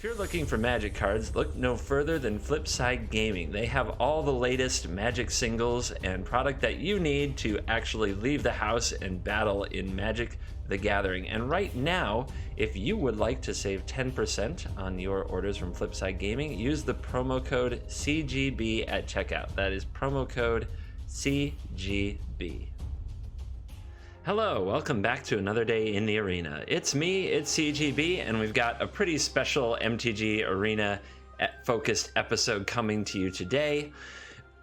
If you're looking for Magic cards, look no further than Flipside Gaming. They have all the latest Magic singles and product that you need to actually leave the house and battle in Magic the Gathering. And right now, if you would like to save 10% on your orders from Flipside Gaming, use the promo code CGB at checkout. That is promo code CGB. Hello, welcome back to another day in the arena. It's me, it's CGB, and we've got a pretty special MTG Arena focused episode coming to you today.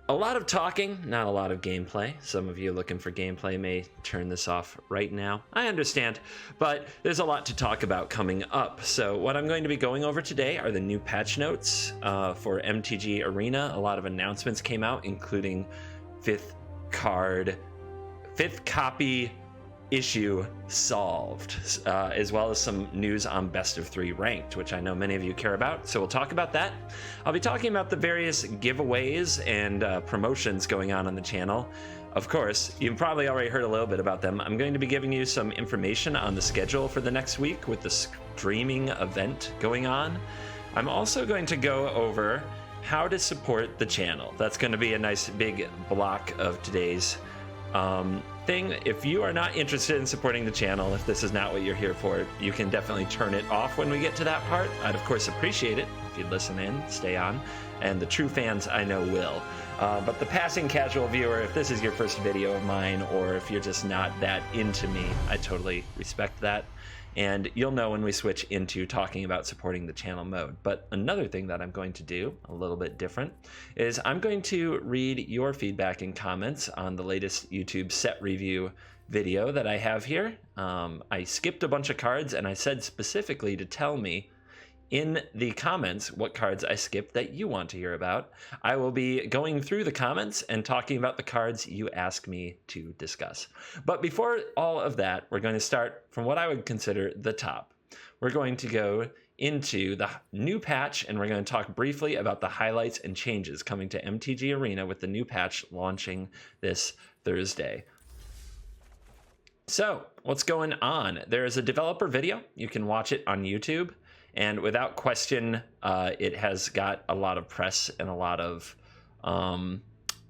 A lot of talking, not a lot of gameplay. Some of you looking for gameplay may turn this off right now. I understand, but there's a lot to talk about coming up. So what I'm going to be going over today are the new patch notes for MTG Arena. A lot of announcements came out, including fifth copy issue solved, as well as some news on best of 3 ranked, which I know many of you care about, so we'll talk about that. I'll be talking about the various giveaways and promotions going on the channel. Of course, you've probably already heard a little bit about them. I'm going to be giving you some information on the schedule for the next week with the streaming event going on. I'm also going to go over how to support the channel. That's going to be a nice big block of today's thing. If you are not interested in supporting the channel, if this is not what you're here for, you can definitely turn it off when we get to that part. I'd of course appreciate it if you'd listen in, stay on, and the true fans I know will. But the passing casual viewer, if this is your first video of mine, or if you're just not that into me, I totally respect that. And you'll know when we switch into talking about supporting the channel mode. But another thing that I'm going to do, a little bit different, is I'm going to read your feedback and comments on the latest YouTube set review video that I have here. I skipped a bunch of cards, and I said specifically to tell me in the comments what cards I skipped that you want to hear about. I will be going through the comments and talking about the cards you ask me to discuss. But before all of that, we're going to start from what I would consider the top. We're going to go into the new patch, and we're going to talk briefly about the highlights and changes coming to MTG Arena with the new patch launching this Thursday. So, what's going on? There is a developer video. You can watch it on YouTube. And without question, it has got a lot of press and a lot of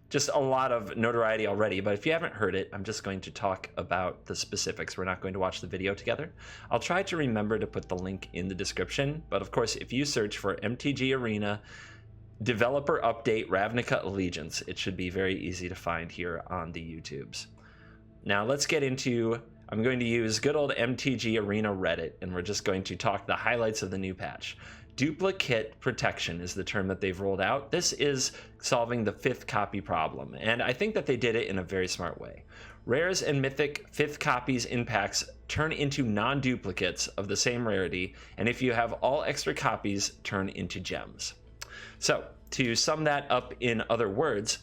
just a lot of notoriety already. But if you haven't heard it, I'm just going to talk about the specifics. We're not going to watch the video together. I'll try to remember to put the link in the description. But of course, if you search for MTG Arena Developer Update Ravnica Allegiance, it should be very easy to find here on the YouTubes. Now let's get into... I'm going to use good old MTG Arena Reddit, and we're just going to talk the highlights of the new patch. Duplicate protection is the term that they've rolled out. This is solving the 5th copy problem, and I think that they did it in a very smart way. Rares and Mythic 5th copies in packs turn into non-duplicates of the same rarity, and if you have all extra copies, turn into gems. So, to sum that up in other words,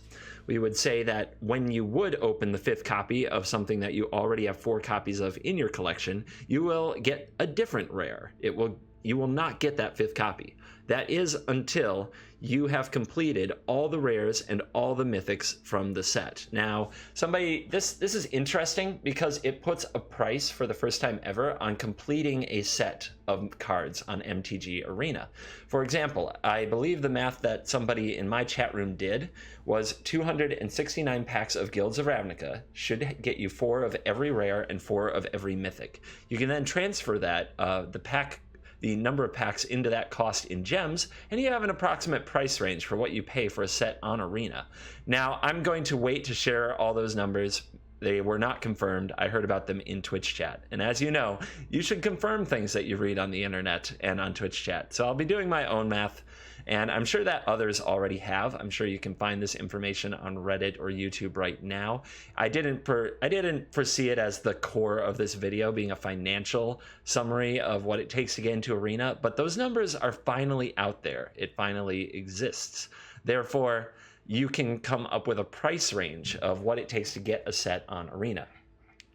we would say that when you would open the 5th copy of something that you already have 4 copies of in your collection, you will get a different rare. You will not get that 5th copy. That is until you have completed all the rares and all the mythics from the set. Now, this is interesting because it puts a price for the first time ever on completing a set of cards on MTG Arena. For example, I believe the math that somebody in my chat room did was 269 packs of Guilds of Ravnica should get you 4 of every rare and 4 of every mythic. You can then transfer that, the number of packs into that cost in gems, and you have an approximate price range for what you pay for a set on Arena. Now, I'm going to wait to share all those numbers. They were not confirmed. I heard about them in Twitch chat. And as you know, you should confirm things that you read on the internet and on Twitch chat. So I'll be doing my own math, and I'm sure that others already have. I'm sure you can find this information on Reddit or YouTube right now. I didn't foresee it as the core of this video being a financial summary of what it takes to get into Arena, but those numbers are finally out there. It finally exists. Therefore, you can come up with a price range of what it takes to get a set on Arena.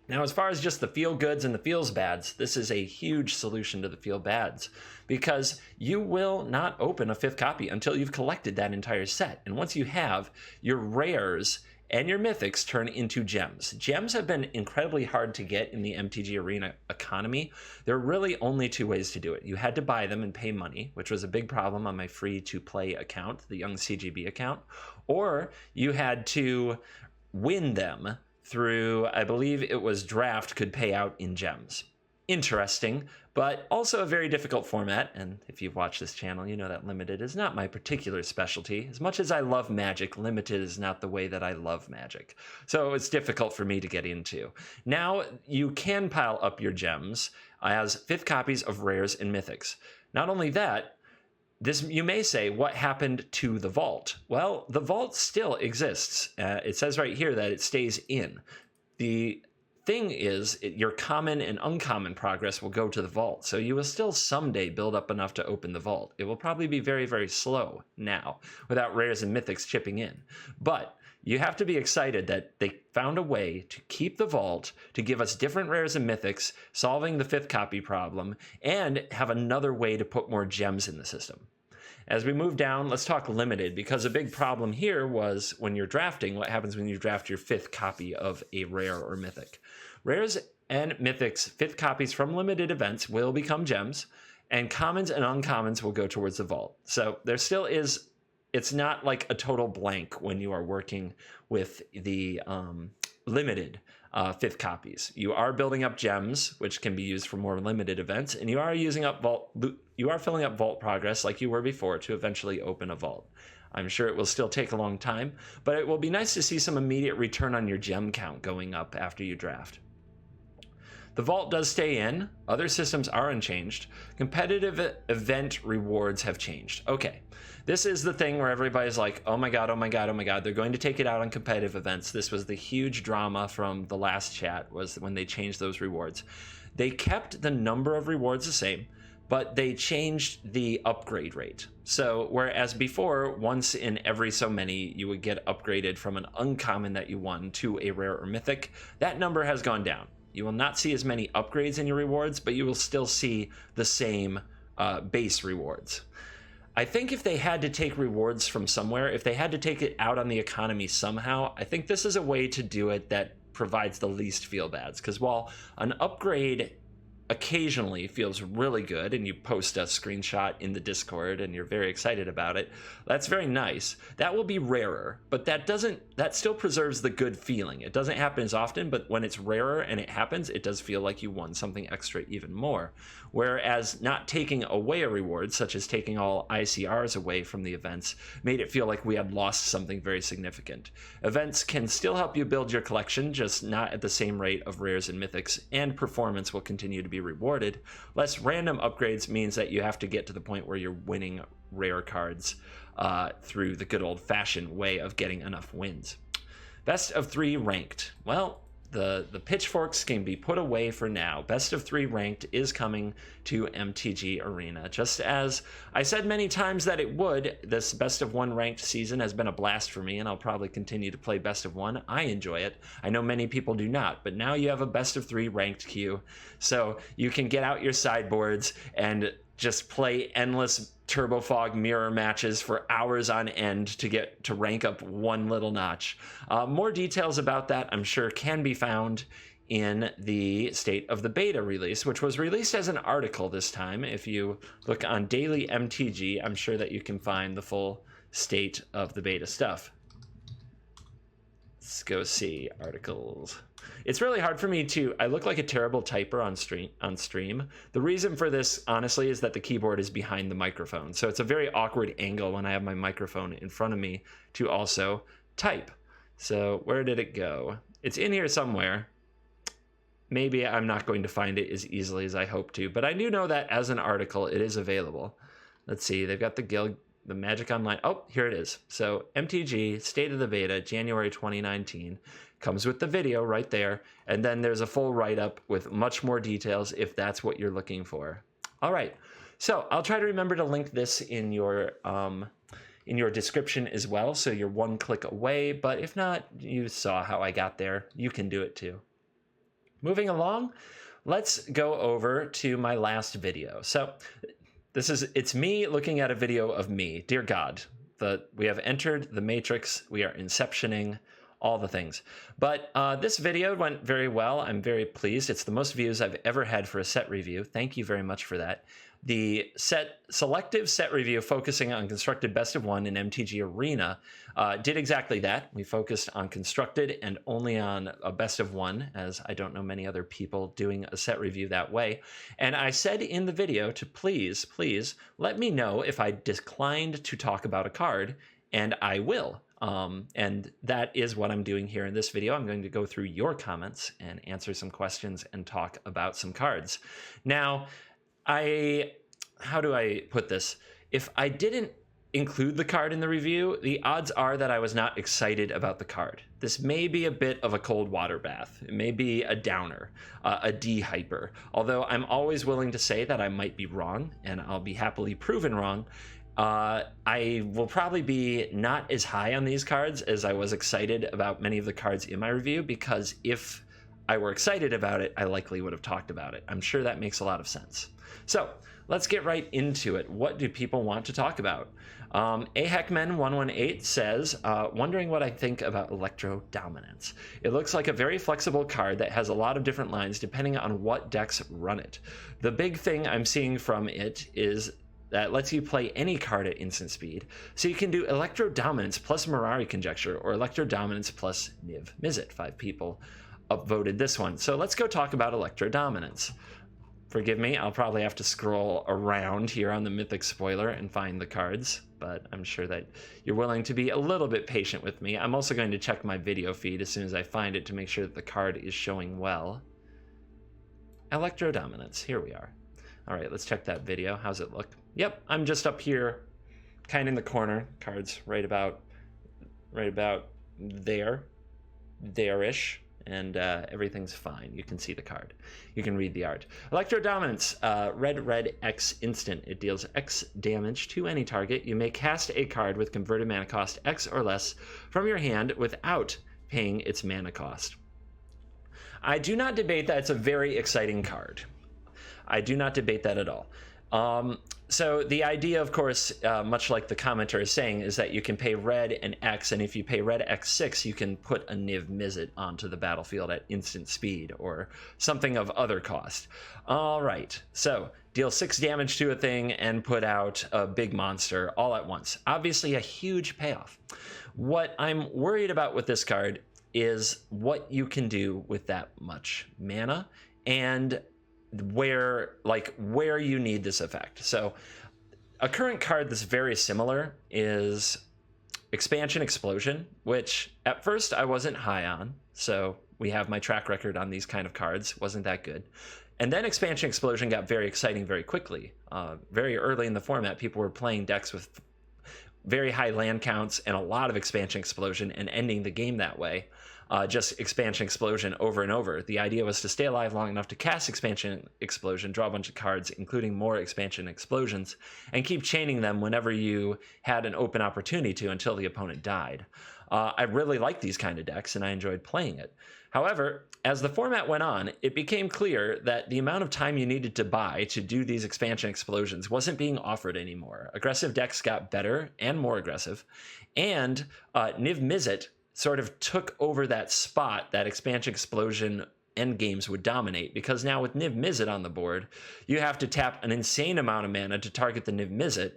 Now, as far as just the feel goods and the feels bads, this is a huge solution to the feel bads because you will not open a 5th copy until you've collected that entire set. And once you have, your rares and your mythics turn into gems. Gems have been incredibly hard to get in the MTG Arena economy. There are really only two ways to do it. You had to buy them and pay money, which was a big problem on my free-to-play account, the Young CGB account, or you had to win them through, I believe it was draft, could pay out in gems. Interesting, but also a very difficult format, and if you've watched this channel, you know that limited is not my particular specialty. As much as I love Magic, limited is not the way that I love Magic. So it's difficult for me to get into. Now you can pile up your gems as 5th copies of rares and mythics. Not only that, this, you may say, what happened to the vault? Well, the vault still exists. It says right here that it stays in. The thing is, your common and uncommon progress will go to the vault, so you will still someday build up enough to open the vault. It will probably be very, very slow now, without rares and mythics chipping in. But you have to be excited that they found a way to keep the vault, to give us different rares and mythics, solving the 5th copy problem, and have another way to put more gems in the system. As we move down, let's talk limited, because a big problem here was when you're drafting, what happens when you draft your 5th copy of a rare or mythic. Rares and mythics 5th copies from limited events will become gems, and commons and uncommons will go towards the vault. So there still is, it's not like a total blank when you are working with the limited 5th copies. You are building up gems, which can be used for more limited events, and you are using up vault. You are filling up vault progress like you were before to eventually open a vault. I'm sure it will still take a long time, but it will be nice to see some immediate return on your gem count going up after you draft. The vault does stay in. Other systems are unchanged. Competitive event rewards have changed. Okay, this is the thing where everybody's like, oh my god, oh my god, oh my god, they're going to take it out on competitive events. This was the huge drama from the last chat, was when they changed those rewards. They kept the number of rewards the same, but they changed the upgrade rate. So whereas before, once in every so many, you would get upgraded from an uncommon that you won to a rare or mythic, that number has gone down. You will not see as many upgrades in your rewards, but you will still see the same base rewards. I think if they had to take rewards from somewhere, if they had to take it out on the economy somehow, I think this is a way to do it that provides the least feel bads. Because while an upgrade occasionally feels really good and you post a screenshot in the Discord and you're very excited about it, that's very nice. That will be rarer, but that still preserves the good feeling. It doesn't happen as often, but when it's rarer and it happens, it does feel like you won something extra even more. Whereas not taking away a reward, such as taking all ICRs away from the events, made it feel like we had lost something very significant. Events can still help you build your collection, just not at the same rate of rares and mythics, and performance will continue to be rewarded. Less random upgrades means that you have to get to the point where you're winning rare cards through the good old-fashioned way of getting enough wins. Best of 3 ranked. Well, the pitchforks can be put away for now. Best of 3 ranked is coming to MTG Arena. Just as I said many times that it would, this best of 1 ranked season has been a blast for me, and I'll probably continue to play best of 1. I enjoy it. I know many people do not, but now you have a best of 3 ranked queue, so you can get out your sideboards and just play endless Turbo Fog mirror matches for hours on end to get to rank up 1 little notch. More details about that, I'm sure, can be found in the State of the Beta release, which was released as an article this time. If you look on Daily MTG, I'm sure that you can find the full State of the Beta stuff. Let's go see articles. It's really hard for me to, I look like a terrible typer on stream. The reason for this, honestly, is that the keyboard is behind the microphone. So it's a very awkward angle when I have my microphone in front of me to also type. So where did it go? It's in here somewhere. Maybe I'm not going to find it as easily as I hope to, but I do know that as an article, it is available. Let's see, they've got the guild, the Magic Online. Oh, here it is. So MTG, State of the Beta, January 2019. Comes with the video right there, and then there's a full write-up with much more details if that's what you're looking for. All right, so I'll try to remember to link this in your description as well, so you're 1 click away, but if not, you saw how I got there. You can do it too. Moving along, let's go over to my last video. So it's me looking at a video of me. Dear God, we have entered the Matrix, we are inceptioning. all the things. But this video went very well. I'm very pleased. It's the most views I've ever had for a set review. Thank you very much for that. The selective set review focusing on constructed best of one in MTG Arena did exactly that. We focused on constructed and only on a best of one, as I don't know many other people doing a set review that way. And I said in the video to please let me know if I declined to talk about a card, and I will. And that is what I'm doing here in this video. I'm going to go through your comments and answer some questions and talk about some cards. Now, how do I put this? If I didn't include the card in the review, the odds are that I was not excited about the card. This may be a bit of a cold water bath. It may be a downer, a de-hyper. Although I'm always willing to say that I might be wrong, and I'll be happily proven wrong. I will probably be not as high on these cards as I was excited about many of the cards in my review, because if I were excited about it, I likely would have talked about it. I'm sure that makes a lot of sense. So let's get right into it. What do people want to talk about? Aheckman118 says, wondering what I think about Electro Dominance. It looks like a very flexible card that has a lot of different lines depending on what decks run it. The big thing I'm seeing from it is that lets you play any card at instant speed. So you can do Electro Dominance plus Mirari Conjecture or Electro Dominance plus Niv Mizzet. 5 people upvoted this one. So let's go talk about Electro Dominance. Forgive me, I'll probably have to scroll around here on the Mythic spoiler and find the cards, but I'm sure that you're willing to be a little bit patient with me. I'm also going to check my video feed as soon as I find it to make sure that the card is showing well. Electro Dominance, here we are. All right, let's check that video. How's it look? Yep, I'm just up here, kind of in the corner. Cards right about there-ish. And everything's fine. You can see the card. You can read the art. Electro Dominance, red X instant. It deals X damage to any target. You may cast a card with converted mana cost X or less from your hand without paying its mana cost. I do not debate that it's a very exciting card. I do not debate that at all. So the idea, of course, much like the commenter is saying, is that you can pay red and X, and if you pay red X6, you can put a Niv Mizzet onto the battlefield at instant speed, or something of other cost. All right, so deal 6 damage to a thing and put out a big monster all at once. Obviously a huge payoff. What I'm worried about with this card is what you can do with that much mana, and where you need this effect. So a current card that's very similar is Expansion Explosion, which at first I wasn't high on. So we have my track record on these kind of cards. Wasn't that good. And then Expansion Explosion got very exciting very quickly. Very early in the format, people were playing decks with very high land counts and a lot of Expansion Explosion and ending the game that way. Just Expansion Explosion over and over. The idea was to stay alive long enough to cast Expansion Explosion, draw a bunch of cards, including more Expansion Explosions, and keep chaining them whenever you had an open opportunity to until the opponent died. I really liked these kind of decks, and I enjoyed playing it. However, as the format went on, it became clear that the amount of time you needed to buy to do these Expansion Explosions wasn't being offered anymore. Aggressive decks got better and more aggressive, and Niv Mizzet sort of took over that spot that Expansion Explosion endgames would dominate, because now with Niv Mizzet on the board, you have to tap an insane amount of mana to target the Niv Mizzet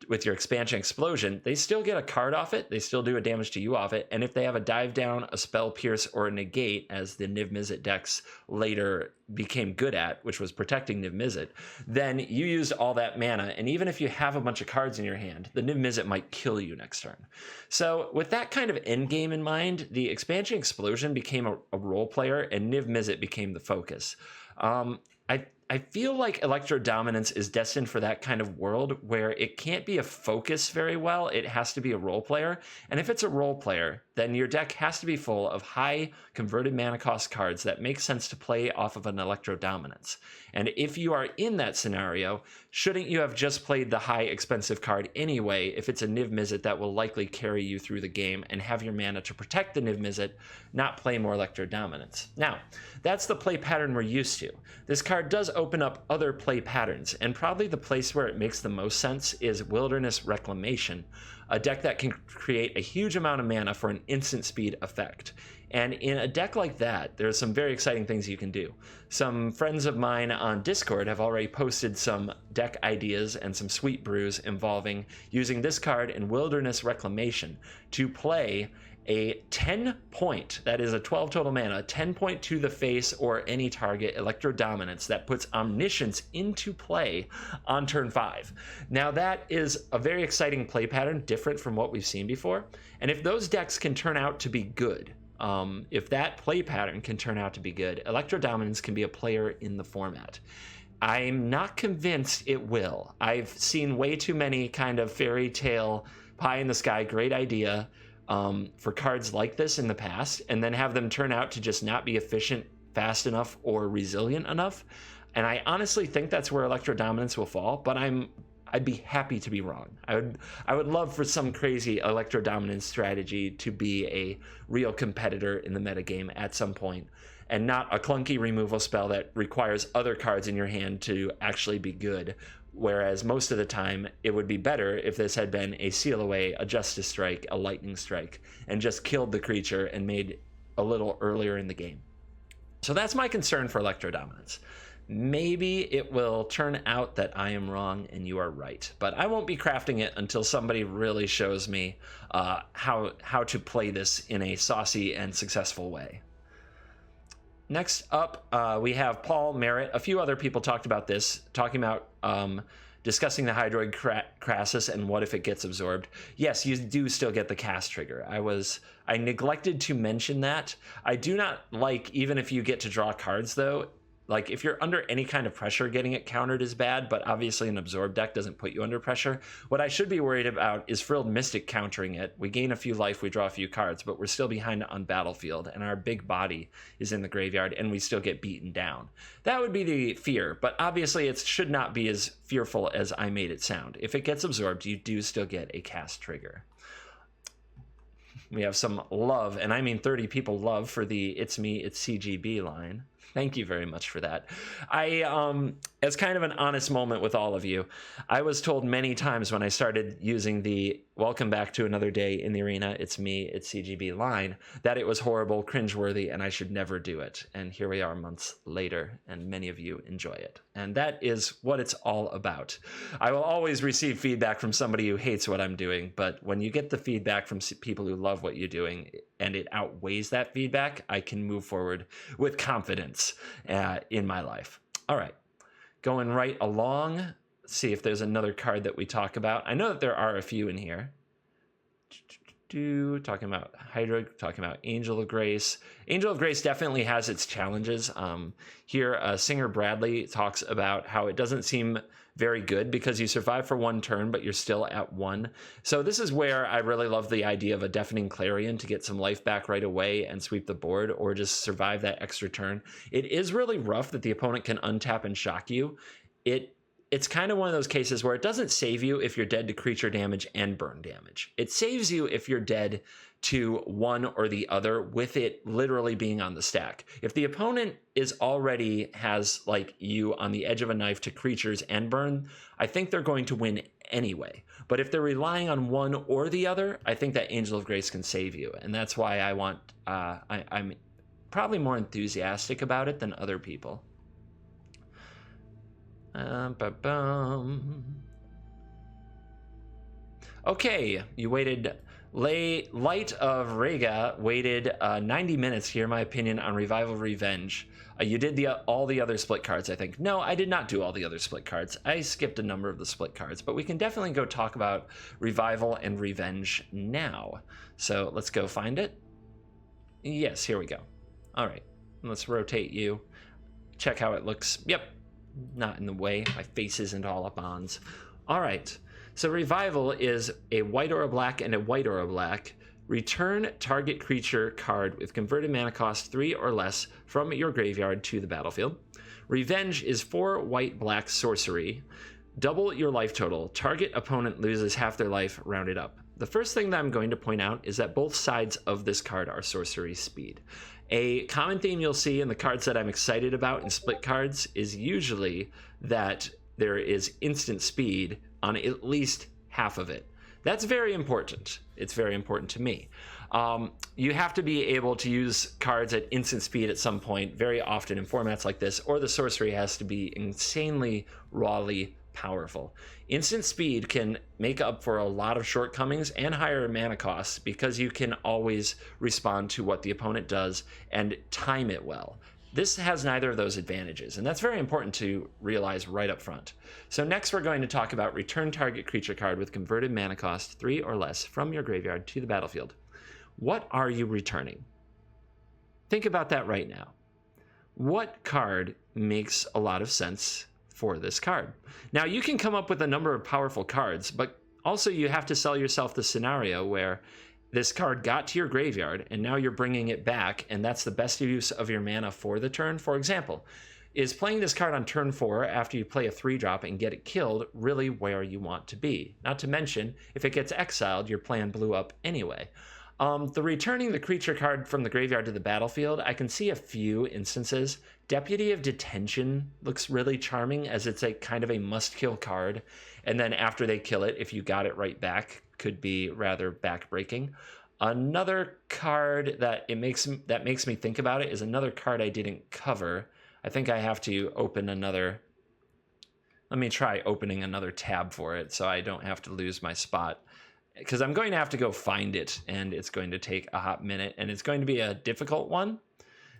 with your Expansion Explosion. They still get a card off it, they still do a damage to you off it, and if they have a Dive Down, a Spell Pierce, or a Negate, as the Niv Mizzet decks later became good at, which was protecting Niv Mizzet, then you used all that mana, and even if you have a bunch of cards in your hand, the Niv Mizzet might kill you next turn. So with that kind of endgame in mind, the Expansion Explosion became a role player, and Niv Mizzet became the focus. I feel like Electro Dominance is destined for that kind of world where it can't be a focus very well. It has to be a role player. And if it's a role player, then your deck has to be full of high converted mana cost cards that make sense to play off of an Electro Dominance. And if you are in that scenario, shouldn't you have just played the high expensive card anyway if it's a Niv Mizzet that will likely carry you through the game, and have your mana to protect the Niv Mizzet, not play more Electro Dominance? Now, that's the play pattern we're used to. This card does open up other play patterns, and probably the place where it makes the most sense is Wilderness Reclamation, a deck that can create a huge amount of mana for an instant speed effect. And in a deck like that, there's some very exciting things you can do. Some friends of mine on Discord have already posted some deck ideas and some sweet brews involving using this card in Wilderness Reclamation to play a 10-point, that is a 12 total mana, 10-point to the face or any target Electro Dominance that puts Omniscience into play on turn 5. Now that is a very exciting play pattern, different from what we've seen before. And if those decks can turn out to be good, if that play pattern can turn out to be good, Electro Dominance can be a player in the format. I'm not convinced it will. I've seen way too many kind of fairy tale, pie in the sky, great idea for cards like this in the past, and then have them turn out to just not be efficient, fast enough, or resilient enough. And I honestly think that's where Electro Dominance will fall, but I'd be happy to be wrong. I would love for some crazy Electro Dominance strategy to be a real competitor in the metagame at some point, and not a clunky removal spell that requires other cards in your hand to actually be good. Whereas most of the time, it would be better if this had been a Seal Away, a Justice Strike, a Lightning Strike, and just killed the creature and made a little earlier in the game. So that's my concern for Electro Dominance. Maybe it will turn out that I am wrong and you are right, but I won't be crafting it until somebody really shows me how to play this in a saucy and successful way. Next up, we have Paul Merritt. A few other people talked about this, talking about discussing the Hydroid Crassus and what if it gets absorbed. Yes, you do still get the cast trigger. I neglected to mention that. I do not like, even if you get to draw cards though, like if you're under any kind of pressure, getting it countered is bad, but obviously an absorb deck doesn't put you under pressure. What I should be worried about is Frilled Mystic countering it. We gain a few life, we draw a few cards, but we're still behind on battlefield, and our big body is in the graveyard, and we still get beaten down. That would be the fear, but obviously it should not be as fearful as I made it sound. If it gets absorbed, you do still get a cast trigger. We have some love, and I mean 30 people love for the It's Me, It's CGB line. Thank you very much for that. As kind of an honest moment with all of you, I was told many times when I started using the Welcome Back to Another Day in the Arena, It's Me, It's CGB line, that it was horrible, cringeworthy, and I should never do it. And here we are months later, and many of you enjoy it. And that is what it's all about. I will always receive feedback from somebody who hates what I'm doing, but when you get the feedback from people who love what you're doing, and it outweighs that feedback, I can move forward with confidence in my life. All right, going right along. Let's see if there's another card that we talk about. I know that there are a few in here. Talking about Hydroid, talking about Angel of Grace. Angel of Grace definitely has its challenges. Here, Singer Bradley talks about how it doesn't seem very good because you survive for one turn, but you're still at 1. So this is where I really love the idea of a Deafening Clarion to get some life back right away and sweep the board, or just survive that extra turn. It is really rough that the opponent can untap and shock you. It's kind of one of those cases where it doesn't save you if you're dead to creature damage and burn damage. It saves you if you're dead to one or the other, with it literally being on the stack. If the opponent has like you on the edge of a knife to creatures and burn, I think they're going to win anyway. But if they're relying on one or the other, I think that Angel of Grace can save you. And that's why I'm probably more enthusiastic about it than other people. Okay, you waited. Light of Rega waited 90 minutes to hear my opinion on Revival Revenge. You did all the other split cards, I think. No, I did not do all the other split cards. I skipped a number of the split cards, but we can definitely go talk about Revival and Revenge now. So let's go find it. Yes, here we go. All right, let's rotate you. Check how it looks. Yep, not in the way. My face isn't all up ons. All right. So Revival is a white or a black and a white or a black. Return target creature card with converted mana cost 3 or less from your graveyard to the battlefield. Revenge is 4 white-black sorcery. Double your life total. Target opponent loses half their life, rounded up. The first thing that I'm going to point out is that both sides of this card are sorcery speed. A common theme you'll see in the cards that I'm excited about in split cards is usually that there is instant speed on at least half of it. That's very important. It's very important to me. You have to be able to use cards at instant speed at some point, very often in formats like this, or the sorcery has to be insanely rawly powerful. Instant speed can make up for a lot of shortcomings and higher mana costs because you can always respond to what the opponent does and time it well. This has neither of those advantages, and that's very important to realize right up front. So next we're going to talk about return target creature card with converted mana cost 3 or less from your graveyard to the battlefield. What are you returning? Think about that right now. What card makes a lot of sense for this card? Now you can come up with a number of powerful cards, but also you have to sell yourself the scenario where this card got to your graveyard and now you're bringing it back, and that's the best use of your mana for the turn. For example, is playing this card on turn 4 after you play a 3-drop and get it killed really where you want to be? Not to mention, if it gets exiled, your plan blew up anyway. The returning the creature card from the graveyard to the battlefield, I can see a few instances. Deputy of Detention looks really charming as it's a kind of a must-kill card, and then after they kill it, if you got it right back, could be rather backbreaking. Another card that makes me think about it is another card I didn't cover. I think I have to open another. Let me try opening another tab for it so I don't have to lose my spot, because I'm going to have to go find it, and it's going to take a hot minute, and it's going to be a difficult one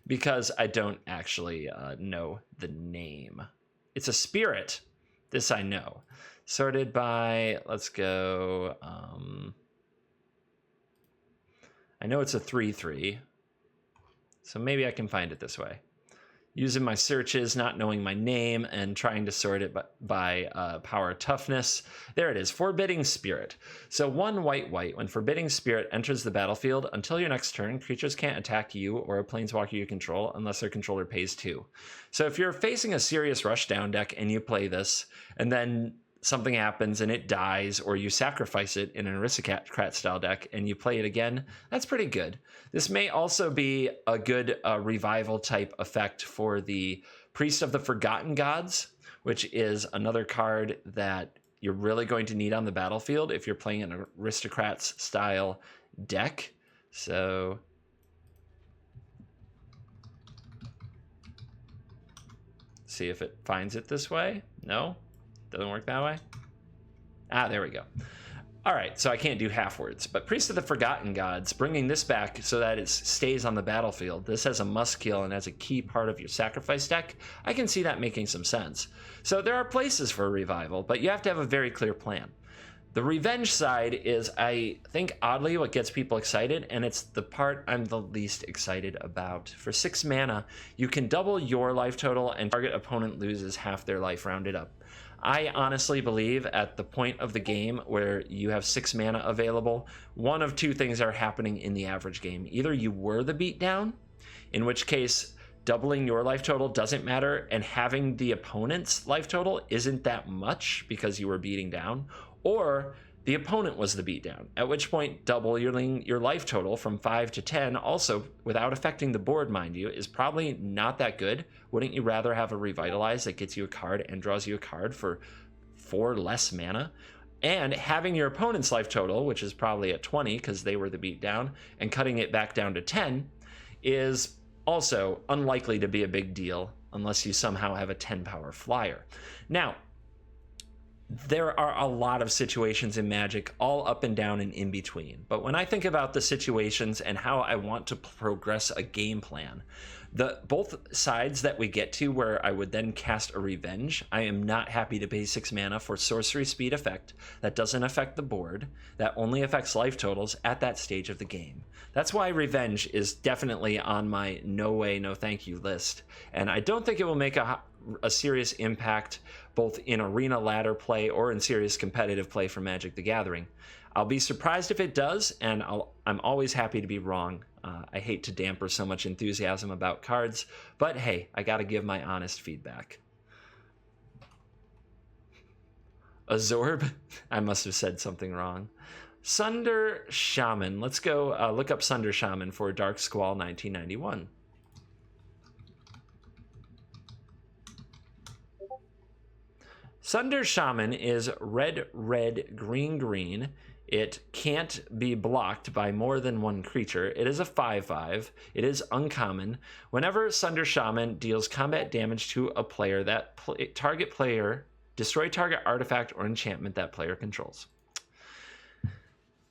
because I don't actually know the name. It's a spirit. This I know. Sorted by, let's go, I know it's a 3/3, so maybe I can find it this way. Using my searches, not knowing my name, and trying to sort it by power toughness. There it is, Forbidding Spirit. So 1 white, when Forbidding Spirit enters the battlefield, until your next turn, creatures can't attack you or a planeswalker you control unless their controller pays 2. So if you're facing a serious rushdown deck and you play this, and then something happens and it dies, or you sacrifice it in an aristocrat style deck and you play it again, that's pretty good. This may also be a good revival type effect for the Priest of the Forgotten Gods, which is another card that you're really going to need on the battlefield if you're playing an aristocrats style deck. So see if it finds it this way. No? Doesn't work that way? Ah, there we go. All right, so I can't do half words, but Priest of the Forgotten Gods, bringing this back so that it stays on the battlefield. This has a must kill and as a key part of your sacrifice deck. I can see that making some sense. So there are places for a revival, but you have to have a very clear plan. The revenge side is, I think, oddly what gets people excited, and it's the part I'm the least excited about. For 6 mana, you can double your life total and target opponent loses half their life rounded up. I honestly believe at the point of the game where you have 6 mana available, one of 2 things are happening in the average game. Either you were the beatdown, in which case doubling your life total doesn't matter, and having the opponent's life total isn't that much because you were beating down, or the opponent was the beatdown, at which point doubling your life total from 5 to 10, also without affecting the board, mind you, is probably not that good. Wouldn't you rather have a Revitalize that gets you a card and draws you a card for 4 less mana? And having your opponent's life total, which is probably at 20 because they were the beatdown, and cutting it back down to 10 is also unlikely to be a big deal unless you somehow have a 10 power flyer. Now, there are a lot of situations in Magic, all up and down and in between. But when I think about the situations and how I want to progress a game plan, both sides that we get to where I would then cast a Revenge, I am not happy to pay 6 mana for sorcery speed effect that doesn't affect the board, that only affects life totals at that stage of the game. That's why Revenge is definitely on my no way, no thank you list. And I don't think it will make a serious impact both in arena ladder play or in serious competitive play for Magic the Gathering. I'll be surprised if it does, and I'm always happy to be wrong. I hate to damper so much enthusiasm about cards, but hey, I gotta give my honest feedback. Azorb? I must have said something wrong. Sunder Shaman. Let's go look up Sunder Shaman for Dark Squall 1991. Sunder Shaman is red, red, green, green. It can't be blocked by more than one creature. It is a 5/5. It is uncommon. Whenever Sunder Shaman deals combat damage to a player, that target player destroy target artifact or enchantment that player controls.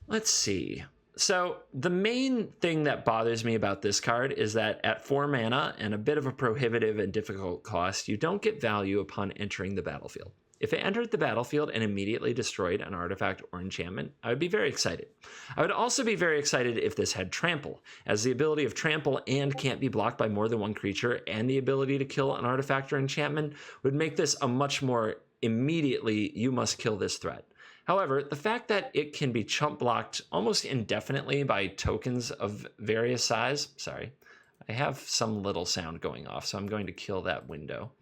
Let's see. So the main thing that bothers me about this card is that at 4 mana and a bit of a prohibitive and difficult cost, you don't get value upon entering the battlefield. If it entered the battlefield and immediately destroyed an artifact or enchantment, I would be very excited. I would also be very excited if this had Trample, as the ability of Trample and can't be blocked by more than one creature and the ability to kill an artifact or enchantment would make this a much more immediately you must kill this threat. However, the fact that it can be chump blocked almost indefinitely by tokens of various size, sorry, I have some little sound going off, so I'm going to kill that window.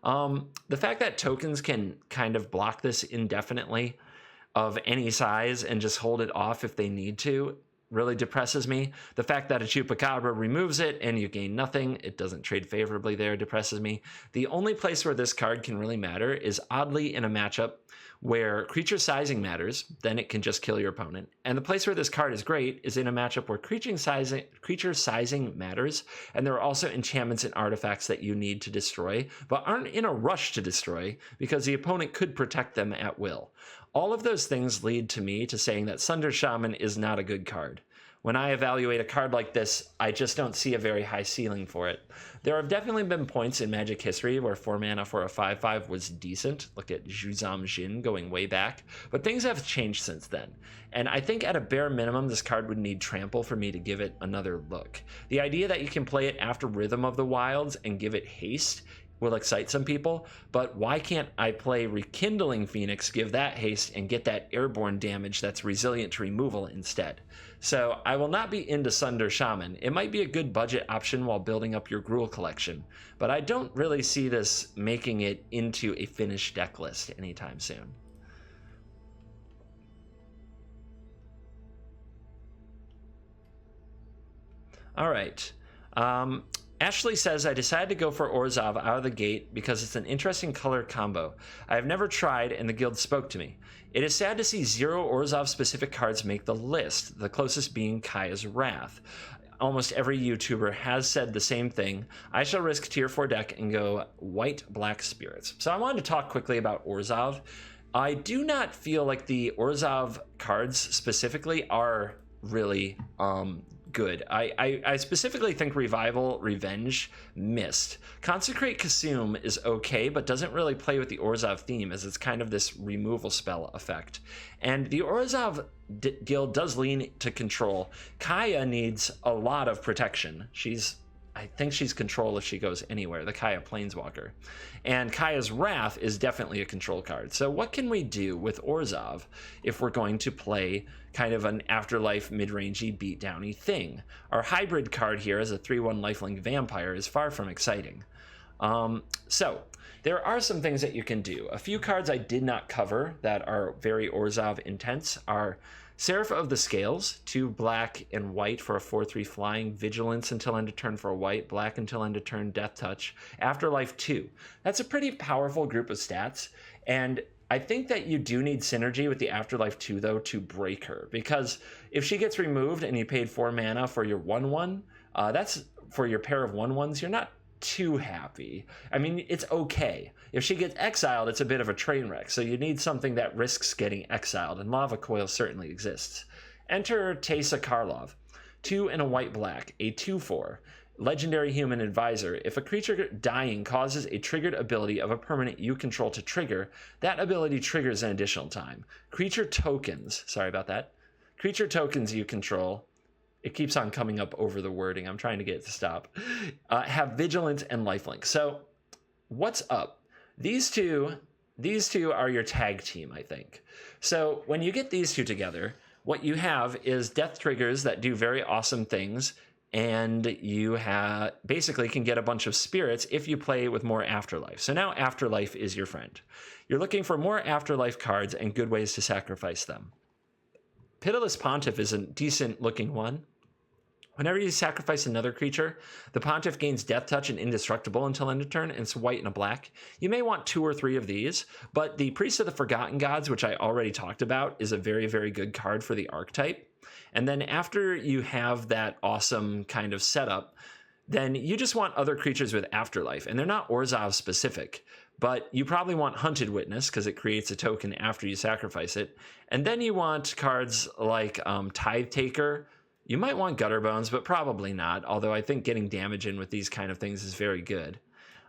The fact that tokens can kind of block this indefinitely of any size and just hold it off if they need to really depresses me. The fact that a Chupacabra removes it and you gain nothing, it doesn't trade favorably there, depresses me. The only place where this card can really matter is oddly in a matchup where creature sizing matters, then it can just kill your opponent. And the place where this card is great is in a matchup where creature sizing matters, and there are also enchantments and artifacts that you need to destroy, but aren't in a rush to destroy because the opponent could protect them at will. All of those things lead to me to saying that Sunder Shaman is not a good card. When I evaluate a card like this, I just don't see a very high ceiling for it. There have definitely been points in Magic history where 4 mana for a 5/5 was decent. Look at Zhuzam Jin going way back. But things have changed since then. And I think at a bare minimum, this card would need Trample for me to give it another look. The idea that you can play it after Rhythm of the Wilds and give it haste will excite some people, but why can't I play Rekindling Phoenix, give that haste, and get that airborne damage that's resilient to removal instead? So I will not be into Sunder Shaman. It might be a good budget option while building up your Gruul collection, but I don't really see this making it into a finished deck list anytime soon. All right. Ashley says, I decided to go for Orzhov out of the gate because it's an interesting color combo. I have never tried and the guild spoke to me. It is sad to see 0 Orzhov specific cards make the list, the closest being Kaya's Wrath. Almost every YouTuber has said the same thing. I shall risk tier 4 deck and go white black spirits. So I wanted to talk quickly about Orzhov. I do not feel like the Orzhov cards specifically are really good. I specifically think Revival Revenge missed. Consecrate Kasum is okay, but doesn't really play with the Orzhov theme as it's kind of this removal spell effect. And the Orzhov guild does lean to control. Kaya needs a lot of protection. I think she's control if she goes anywhere, the Kaya Planeswalker. And Kaya's Wrath is definitely a control card. So what can we do with Orzhov if we're going to play kind of an afterlife mid-rangey beatdowny thing? Our hybrid card here as a 3/1 lifelink vampire is far from exciting. So there are some things that you can do. A few cards I did not cover that are very Orzhov intense are Seraph of the Scales, 2 black and white for a 4/3 flying, Vigilance until end of turn for a white, black until end of turn, Death Touch, Afterlife 2. That's a pretty powerful group of stats, and I think that you do need synergy with the Afterlife 2, though, to break her, because if she gets removed and you paid 4 mana for your 1/1, that's for your pair of 1/1s, you're not too happy. I mean, it's okay. If she gets exiled, it's a bit of a train wreck, so you need something that risks getting exiled, and Lava Coil certainly exists. Enter Teysa Karlov, 2 and a white black, a 2/4, legendary human advisor. If a creature dying causes a triggered ability of a permanent you control to trigger, that ability triggers an additional time. Creature tokens, sorry about that, creature tokens you control, it keeps on coming up over the wording, I'm trying to get it to stop, have Vigilance and Lifelink. So what's up? These two are your tag team, I think. So when you get these two together, what you have is death triggers that do very awesome things, and you basically can get a bunch of spirits if you play with more Afterlife. So now Afterlife is your friend. You're looking for more Afterlife cards and good ways to sacrifice them. Pitiless Pontiff is a decent looking one. Whenever you sacrifice another creature, the Pontiff gains Death Touch and Indestructible until end of turn, and it's white and a black. You may want 2 or 3 of these, but the Priest of the Forgotten Gods, which I already talked about, is a very, very good card for the archetype. And then after you have that awesome kind of setup, then you just want other creatures with Afterlife, and they're not Orzhov specific, but you probably want Hunted Witness because it creates a token after you sacrifice it. And then you want cards like Tithe Taker. You might want Gutter Bones, but probably not, although I think getting damage in with these kind of things is very good.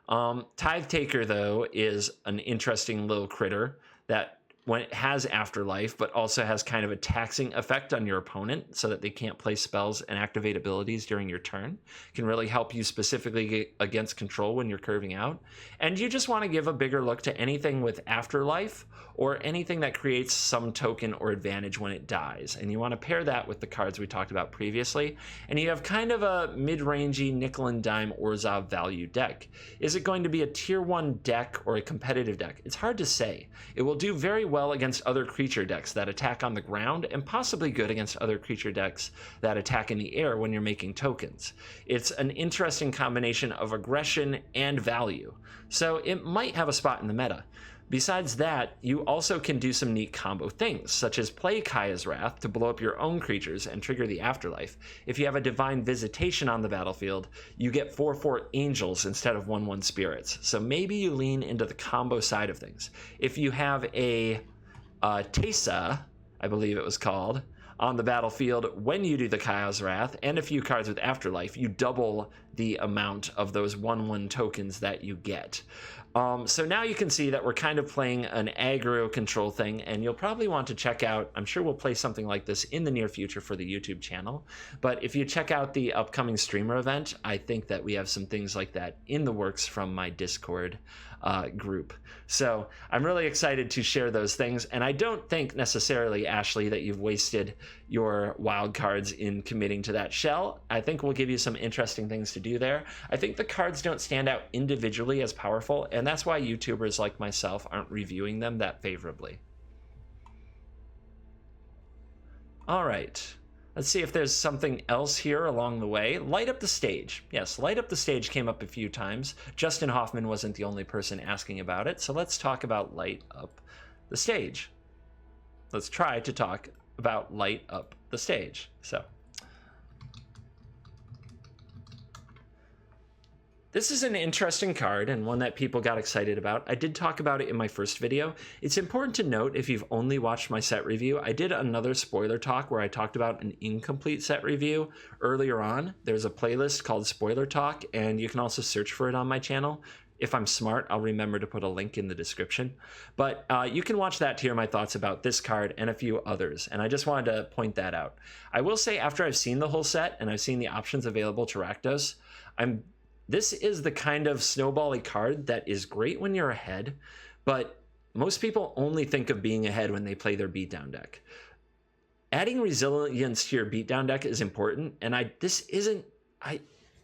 Tithe Taker, though, is an interesting little critter that when it has Afterlife, but also has kind of a taxing effect on your opponent so that they can't play spells and activate abilities during your turn. Can really help you specifically against control when you're curving out. And you just want to give a bigger look to anything with Afterlife or anything that creates some token or advantage when it dies. And you want to pair that with the cards we talked about previously. And you have kind of a mid-rangey nickel and dime Orzhov value deck. Is it going to be a tier 1 deck or a competitive deck? It's hard to say. It will do very well against other creature decks that attack on the ground, and possibly good against other creature decks that attack in the air when you're making tokens. It's an interesting combination of aggression and value, so it might have a spot in the meta. Besides that, you also can do some neat combo things, such as play Kaya's Wrath to blow up your own creatures and trigger the Afterlife. If you have a Divine Visitation on the battlefield, you get 4/4 Angels instead of 1/1 Spirits. So maybe you lean into the combo side of things. If you have a Teysa, I believe it was called, on the battlefield when you do the Kaya's Wrath, and a few cards with Afterlife, you double the amount of those 1/1 tokens that you get. So now you can see that we're kind of playing an aggro control thing, and you'll probably want to check out, I'm sure we'll play something like this in the near future for the YouTube channel, but if you check out the upcoming streamer event, I think that we have some things like that in the works from my Discord group. So I'm really excited to share those things, and I don't think necessarily, Ashley, that you've wasted your wild cards in committing to that shell. I think we'll give you some interesting things to do there. I think the cards don't stand out individually as powerful, and that's why YouTubers like myself aren't reviewing them that favorably. All right. Let's see if there's something else here along the way. Light up the stage. Yes, light up the stage came up a few times. Justin Hoffman wasn't the only person asking about it, so let's talk about light up the stage. Let's try to talk about light up the stage. So this is an interesting card and one that people got excited about. I did talk about it in my first video. It's important to note, if you've only watched my set review, I did another spoiler talk where I talked about an incomplete set review earlier on. There's a playlist called Spoiler Talk, and you can also search for it on my channel. If I'm smart, I'll remember to put a link in the description. But you can watch that to hear my thoughts about this card and a few others, and I just wanted to point that out. I will say, after I've seen the whole set and I've seen the options available to Rakdos, this is the kind of snowbally card that is great when you're ahead, but most people only think of being ahead when they play their beatdown deck. Adding resilience to your beatdown deck is important, and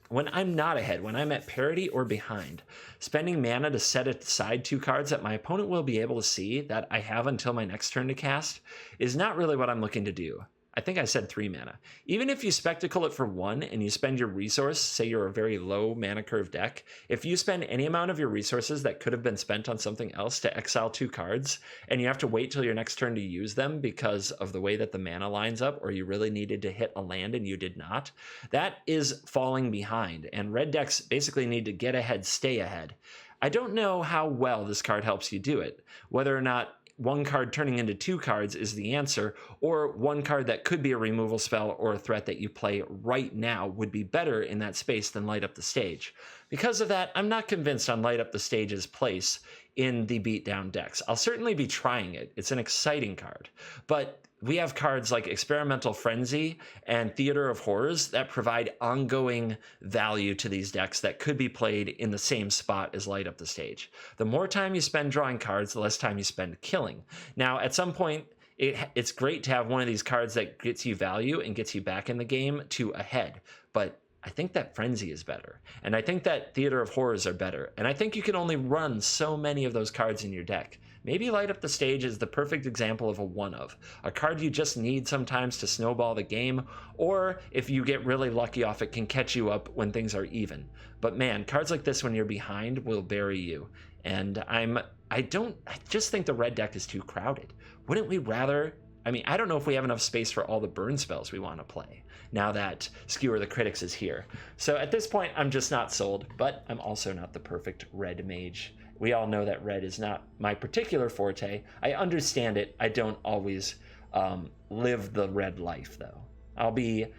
when I'm not ahead, when I'm at parity or behind, spending mana to set aside 2 cards that my opponent will be able to see that I have until my next turn to cast is not really what I'm looking to do. I think I said 3 mana. Even if you spectacle it for 1 and you spend your resource, say you're a very low mana curve deck, if you spend any amount of your resources that could have been spent on something else to exile 2 cards, and you have to wait till your next turn to use them because of the way that the mana lines up, or you really needed to hit a land and you did not, that is falling behind, and red decks basically need to get ahead, stay ahead. I don't know how well this card helps you do it, whether or not 1 card turning into 2 cards is the answer, or 1 card that could be a removal spell or a threat that you play right now would be better in that space than Light Up the Stage. Because of that, I'm not convinced on Light Up the Stage's place in the beatdown decks. I'll certainly be trying it. It's an exciting card, but we have cards like Experimental Frenzy and Theater of Horrors that provide ongoing value to these decks that could be played in the same spot as Light Up the Stage. The more time you spend drawing cards, the less time you spend killing. Now, at some point, it's great to have one of these cards that gets you value and gets you back in the game to ahead, but I think that Frenzy is better, and I think that Theater of Horrors are better, and I think you can only run so many of those cards in your deck. maybe Light Up the Stage is the perfect example of a one-of, a card you just need sometimes to snowball the game, or if you get really lucky off it, can catch you up when things are even. But man, cards like this when you're behind will bury you. And I just think the red deck is too crowded. Wouldn't we rather, I mean, I don't know if we have enough space for all the burn spells we want to play now that Skewer the Critics is here. So at this point, I'm just not sold, but I'm also not the perfect red mage. We all know that red is not my particular forte. I understand it. I don't always live the red life, though. I'll be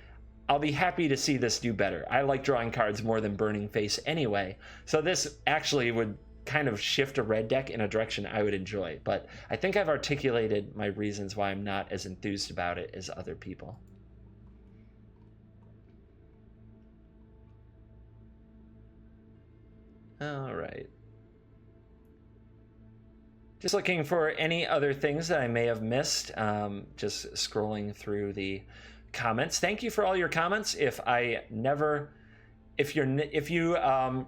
happy to see this do better. I like drawing cards more than Burning Face anyway, so this actually would kind of shift a red deck in a direction I would enjoy, but I think I've articulated my reasons why I'm not as enthused about it as other people. All right. Just looking for any other things that I may have missed. Just scrolling through the comments. Thank you for all your comments. If you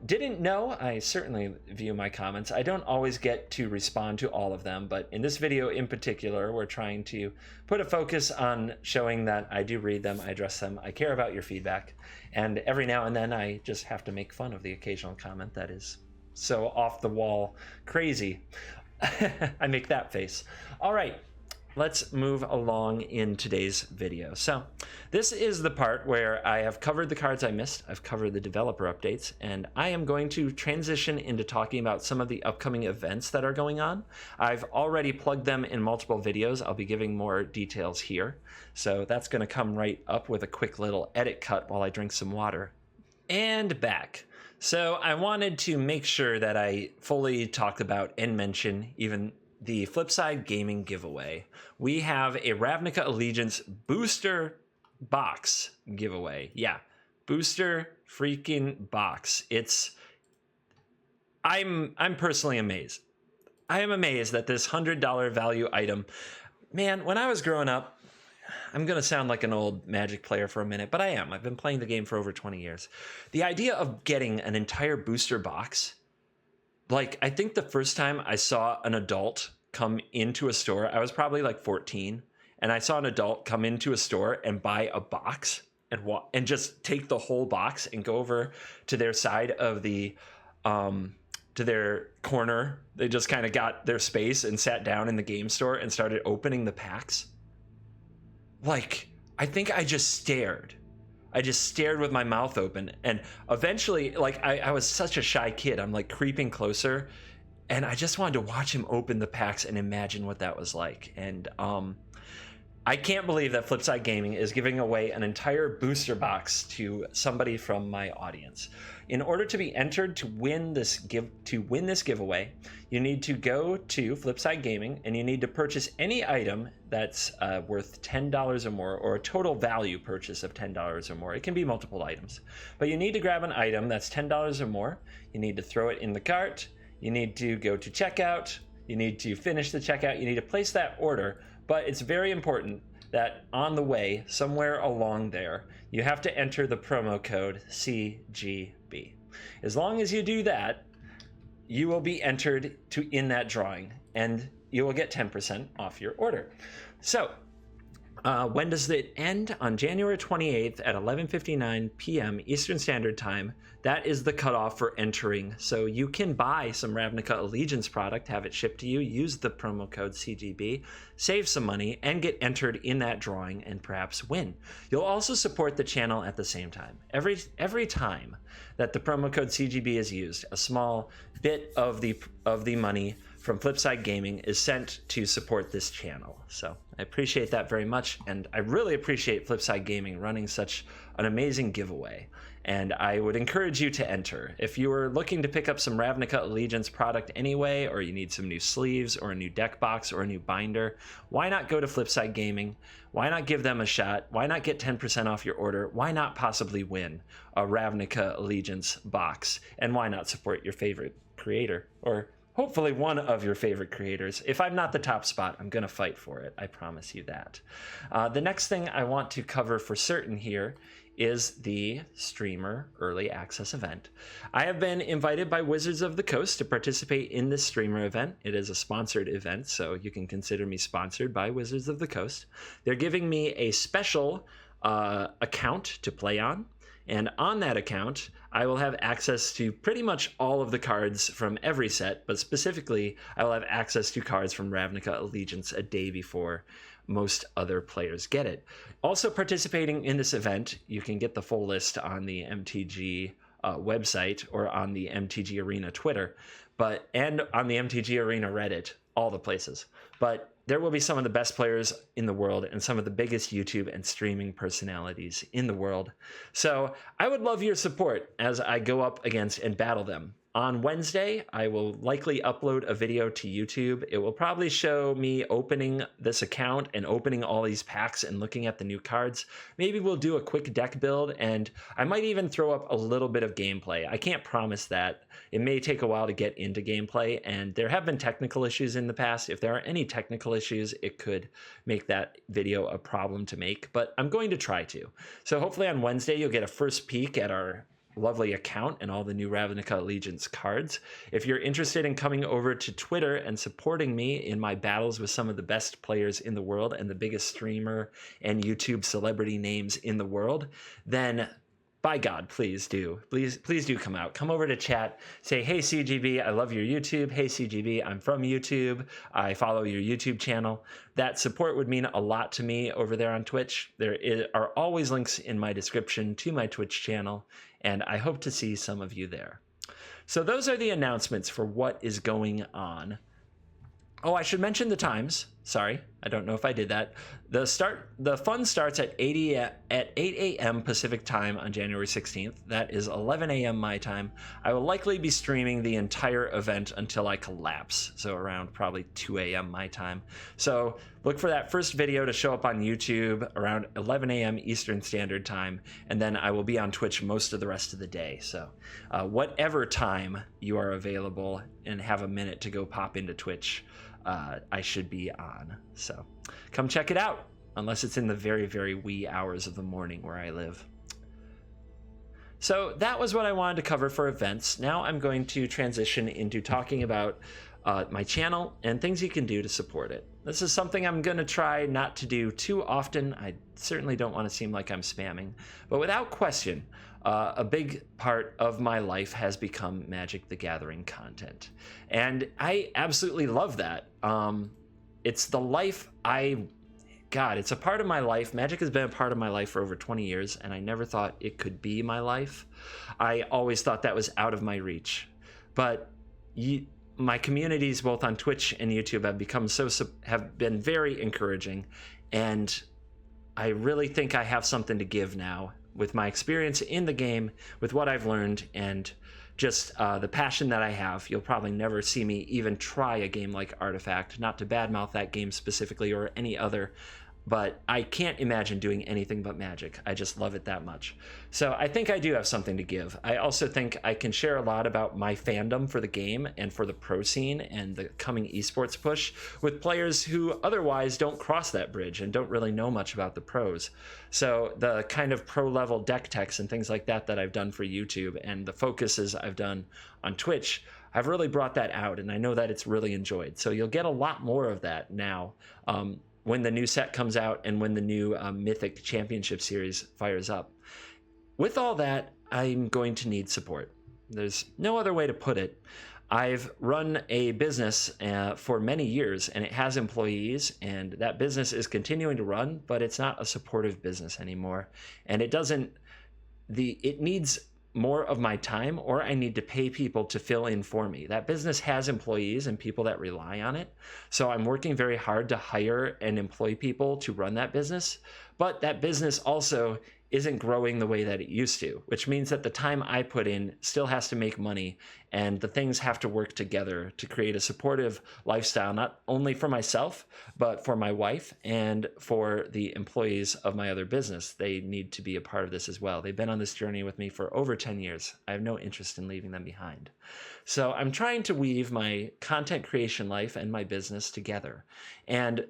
didn't know, I certainly view my comments. I don't always get to respond to all of them, but in this video in particular, we're trying to put a focus on showing that I do read them, I address them, I care about your feedback, and every now and then I just have to make fun of the occasional comment that is so off the wall crazy. I make that face. All right. Let's move along in today's video. So this is the part where I have covered the cards I missed, I've covered the developer updates, and I am going to transition into talking about some of the upcoming events that are going on. I've already plugged them in multiple videos. I'll be giving more details here. So that's going to come right up with a quick little edit cut while I drink some water. And back. So I wanted to make sure that I fully talked about and mention even the Flipside Gaming giveaway. We have a Ravnica Allegiance booster box giveaway. Yeah, booster freaking box. I'm personally amazed. I am amazed that this $100 value item, man, when I was growing up, I'm going to sound like an old Magic player for a minute, but I am. I've been playing the game for over 20 years. The idea of getting an entire booster box, like, I think the first time I saw an adult come into a store, I was probably like 14, and I saw an adult come into a store and buy a box and just take the whole box and go over to their side of the, to their corner. They just kind of got their space and sat down in the game store and started opening the packs. Like, I think I just stared. I just stared with my mouth open, and eventually, like, I was such a shy kid. I'm like creeping closer, and I just wanted to watch him open the packs and imagine what that was like. And I can't believe that Flipside Gaming is giving away an entire booster box to somebody from my audience. In order to be entered to win this giveaway, you need to go to Flipside Gaming and you need to purchase any item that's worth $10 or more, or a total value purchase of $10 or more. It can be multiple items, but you need to grab an item that's $10 or more. You need to throw it in the cart. You need to go to checkout. You need to finish the checkout. You need to place that order. But it's very important that on the way, somewhere along there, you have to enter the promo code CGB. As long as you do that, you will be entered in that drawing, and you will get 10% off your order. So, when does it end? On January 28th at 11:59 p.m. Eastern Standard Time. That is the cutoff for entering. So you can buy some Ravnica Allegiance product, have it shipped to you, use the promo code CGB, save some money, and get entered in that drawing and perhaps win. You'll also support the channel at the same time. Every time that the promo code CGB is used, a small bit of the money from Flipside Gaming is sent to support this channel. So I appreciate that very much, and I really appreciate Flipside Gaming running such an amazing giveaway. And I would encourage you to enter. If you are looking to pick up some Ravnica Allegiance product anyway, or you need some new sleeves or a new deck box or a new binder, why not go to Flipside Gaming? Why not give them a shot? Why not get 10% off your order? Why not possibly win a Ravnica Allegiance box? And why not support your favorite creator or hopefully one of your favorite creators. If I'm not the top spot, I'm going to fight for it. I promise you that. The next thing I want to cover for certain here is the streamer early access event. I have been invited by Wizards of the Coast to participate in this streamer event. It is a sponsored event, so you can consider me sponsored by Wizards of the Coast. They're giving me a special account to play on, and on that account I will have access to pretty much all of the cards from every set, but specifically I will have access to cards from Ravnica Allegiance a day before most other players get it. Also participating in this event, you can get the full list on the MTG website or on the MTG Arena Twitter, and on the MTG Arena Reddit, all the places. But there will be some of the best players in the world and some of the biggest YouTube and streaming personalities in the world. So I would love your support as I go up against and battle them. On Wednesday, I will likely upload a video to YouTube. It will probably show me opening this account and opening all these packs and looking at the new cards. Maybe we'll do a quick deck build, and I might even throw up a little bit of gameplay. I can't promise that. It may take a while to get into gameplay, and there have been technical issues in the past. If there are any technical issues, it could make that video a problem to make, but I'm going to try to. So hopefully on Wednesday, you'll get a first peek at our lovely account and all the new Ravnica Allegiance cards. If you're interested in coming over to Twitter and supporting me in my battles with some of the best players in the world and the biggest streamer and YouTube celebrity names in the world, then by God, please do. Please do come out. Come over to chat. Say, hey, CGB, I love your YouTube. Hey, CGB, I'm from YouTube. I follow your YouTube channel. That support would mean a lot to me over there on Twitch. There are always links in my description to my Twitch channel, and I hope to see some of you there. So those are the announcements for what is going on. Oh, I should mention the times. Sorry, I don't know if I did that. The fun starts at 8 a.m. Pacific time on January 16th. That is 11 a.m. my time. I will likely be streaming the entire event until I collapse, so around probably 2 a.m. my time. So look for that first video to show up on YouTube around 11 a.m. Eastern Standard Time, and then I will be on Twitch most of the rest of the day. So whatever time you are available and have a minute to go pop into Twitch, I should be on. So come check it out, unless it's in the very, very wee hours of the morning where I live. So that was what I wanted to cover for events. Now I'm going to transition into talking about my channel and things you can do to support it. This is something I'm going to try not to do too often. I certainly don't want to seem like I'm spamming, but without question, a big part of my life has become Magic the Gathering content. And I absolutely love that. It's the life it's a part of my life. Magic has been a part of my life for over 20 years, and I never thought it could be my life. I always thought that was out of my reach. But my communities, both on Twitch and YouTube, have been very encouraging, and I really think I have something to give now with my experience in the game, with what I've learned, and just the passion that I have. You'll probably never see me even try a game like Artifact, not to badmouth that game specifically or any other, but I can't imagine doing anything but Magic. I just love it that much. So I think I do have something to give. I also think I can share a lot about my fandom for the game and for the pro scene and the coming esports push with players who otherwise don't cross that bridge and don't really know much about the pros. So the kind of pro level deck techs and things like that I've done for YouTube and the focuses I've done on Twitch, I've really brought that out, and I know that it's really enjoyed. So you'll get a lot more of that now. When the new set comes out and when the new Mythic Championship Series fires up. With all that, I'm going to need support. There's no other way to put it. I've run a business for many years, and it has employees, and that business is continuing to run, but it's not a supportive business anymore. And it needs more of my time, or I need to pay people to fill in for me. That business has employees and people that rely on it. So I'm working very hard to hire and employ people to run that business. But that business also isn't growing the way that it used to, which means that the time I put in still has to make money, and the things have to work together to create a supportive lifestyle, not only for myself, but for my wife and for the employees of my other business. They need to be a part of this as well. They've been on this journey with me for over 10 years. I have no interest in leaving them behind. So I'm trying to weave my content creation life and my business together. And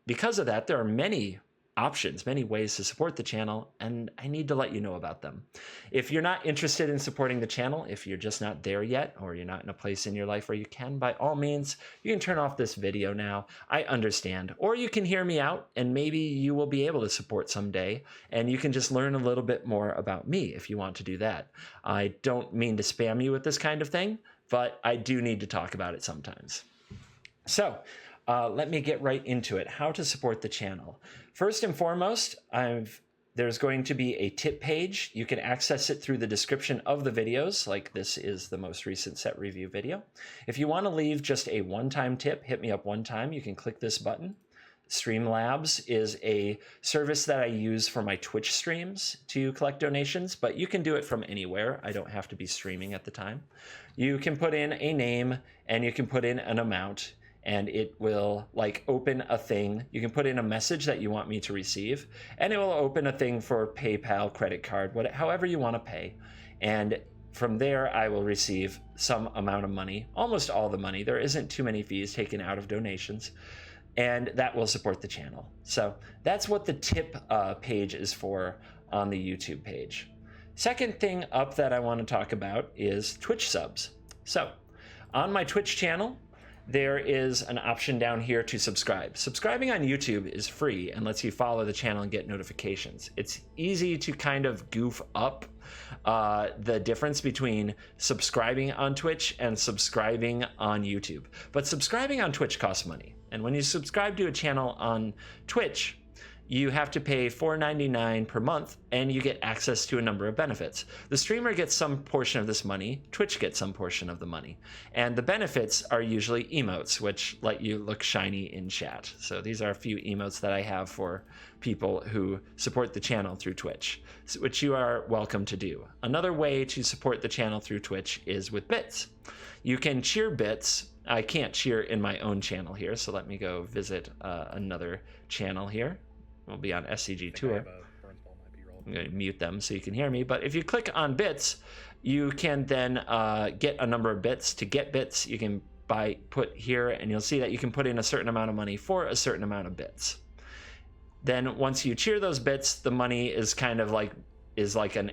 because of that, there are many options, many ways to support the channel, and I need to let you know about them. If you're not interested in supporting the channel, if you're just not there yet, or you're not in a place in your life where you can, by all means, you can turn off this video now. I understand. Or you can hear me out, and maybe you will be able to support someday, and you can just learn a little bit more about me if you want to do that. I don't mean to spam you with this kind of thing, but I do need to talk about it sometimes. So, let me get right into it. How to support the channel. First and foremost, there's going to be a tip page. You can access it through the description of the videos, like this is the most recent set review video. If you want to leave just a one-time tip, hit me up one time, you can click this button. Streamlabs is a service that I use for my Twitch streams to collect donations, but you can do it from anywhere. I don't have to be streaming at the time. You can put in a name and you can put in an amount, and it will like open a thing. You can put in a message that you want me to receive, and it will open a thing for PayPal, credit card, however you want to pay. And from there, I will receive some amount of money, almost all the money. There isn't too many fees taken out of donations, and that will support the channel. So that's what the tip page is for on the YouTube page. Second thing up that I want to talk about is Twitch subs. So on my Twitch channel, there is an option down here to subscribe. Subscribing on YouTube is free and lets you follow the channel and get notifications. It's easy to kind of goof up the difference between subscribing on Twitch and subscribing on YouTube. But subscribing on Twitch costs money. And when you subscribe to a channel on Twitch, you have to pay $4.99 per month, and you get access to a number of benefits. The streamer gets some portion of this money, Twitch gets some portion of the money, and the benefits are usually emotes, which let you look shiny in chat. So these are a few emotes that I have for people who support the channel through Twitch, which you are welcome to do. Another way to support the channel through Twitch is with bits. You can cheer bits. I can't cheer in my own channel here, so let me go visit another channel here. We'll be on SCG Tour. I'm going to mute them so you can hear me. But if you click on bits, you can then get a number of bits. To get bits, you can put here, and you'll see that you can put in a certain amount of money for a certain amount of bits. Then once you cheer those bits, the money is kind of like an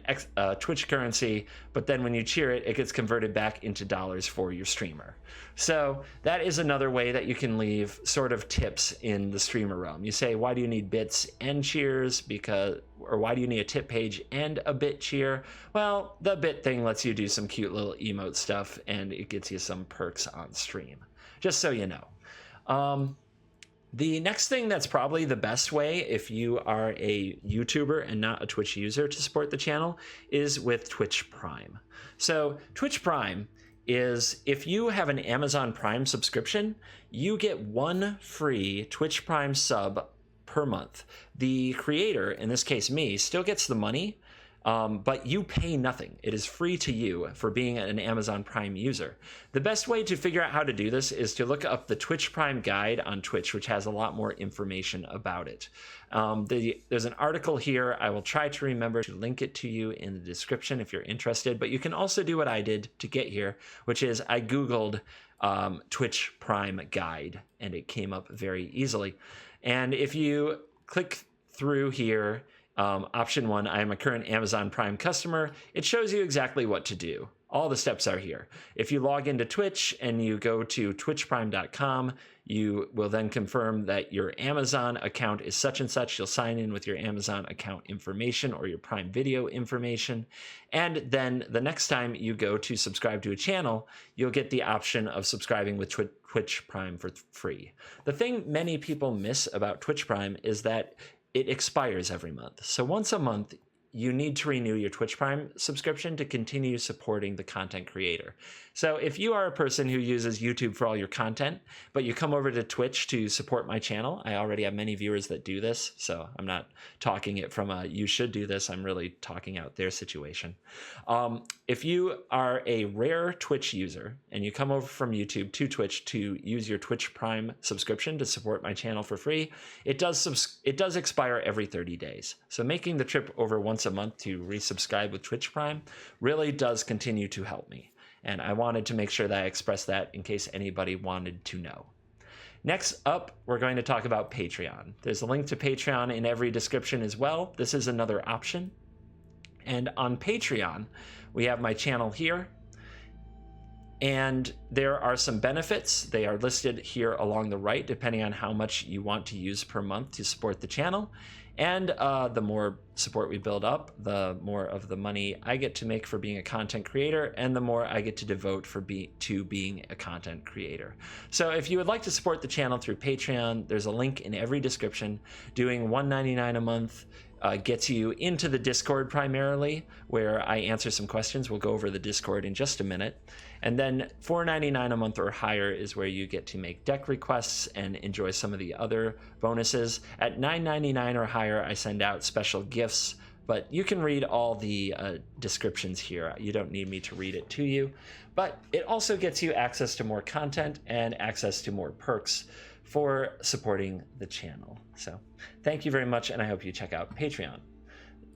Twitch currency, but then when you cheer it, it gets converted back into dollars for your streamer. So that is another way that you can leave sort of tips in the streamer realm. You say, why do you need bits and cheers? Or why do you need a tip page and a bit cheer? Well, the bit thing lets you do some cute little emote stuff, and it gets you some perks on stream, just so you know. The next thing that's probably the best way if you are a YouTuber and not a Twitch user to support the channel is with Twitch Prime. So Twitch Prime is, if you have an Amazon Prime subscription, you get one free Twitch Prime sub per month. The creator, in this case me, still gets the money, but you pay nothing. It is free to you for being an Amazon Prime user. The best way to figure out how to do this is to look up the Twitch Prime guide on Twitch, which has a lot more information about it. There's an article here. I will try to remember to link it to you in the description if you're interested, but you can also do what I did to get here, which is I Googled Twitch Prime guide, and it came up very easily. And if you click through here, option 1, I am a current Amazon Prime customer. It shows you exactly what to do. All the steps are here. If you log into Twitch and you go to twitchprime.com, you will then confirm that your Amazon account is such and such. You'll sign in with your Amazon account information or your Prime Video information. And then the next time you go to subscribe to a channel, you'll get the option of subscribing with Twitch Prime for free. The thing many people miss about Twitch Prime is that it expires every month. So once a month, you need to renew your Twitch Prime subscription to continue supporting the content creator. So if you are a person who uses YouTube for all your content, but you come over to Twitch to support my channel, I already have many viewers that do this, so I'm not talking it from a you should do this, I'm really talking out their situation. If you are a rare Twitch user and you come over from YouTube to Twitch to use your Twitch Prime subscription to support my channel for free, it does expire every 30 days. So making the trip over once a month to resubscribe with Twitch Prime really does continue to help me. And I wanted to make sure that I expressed that in case anybody wanted to know. Next up, we're going to talk about Patreon. There's a link to Patreon in every description as well. This is another option. And on Patreon, we have my channel here. And there are some benefits. They are listed here along the right, depending on how much you want to use per month to support the channel. And the more support we build up, the more of the money I get to make for being a content creator, and the more I get to devote to being a content creator. So if you would like to support the channel through Patreon, there's a link in every description. Doing $1.99 a month gets you into the Discord primarily, where I answer some questions. We'll go over the Discord in just a minute. And then $4.99 a month or higher is where you get to make deck requests and enjoy some of the other bonuses. At $9.99 or higher, I send out special gifts, but you can read all the descriptions here. You don't need me to read it to you. But it also gets you access to more content and access to more perks for supporting the channel. So thank you very much, and I hope you check out Patreon.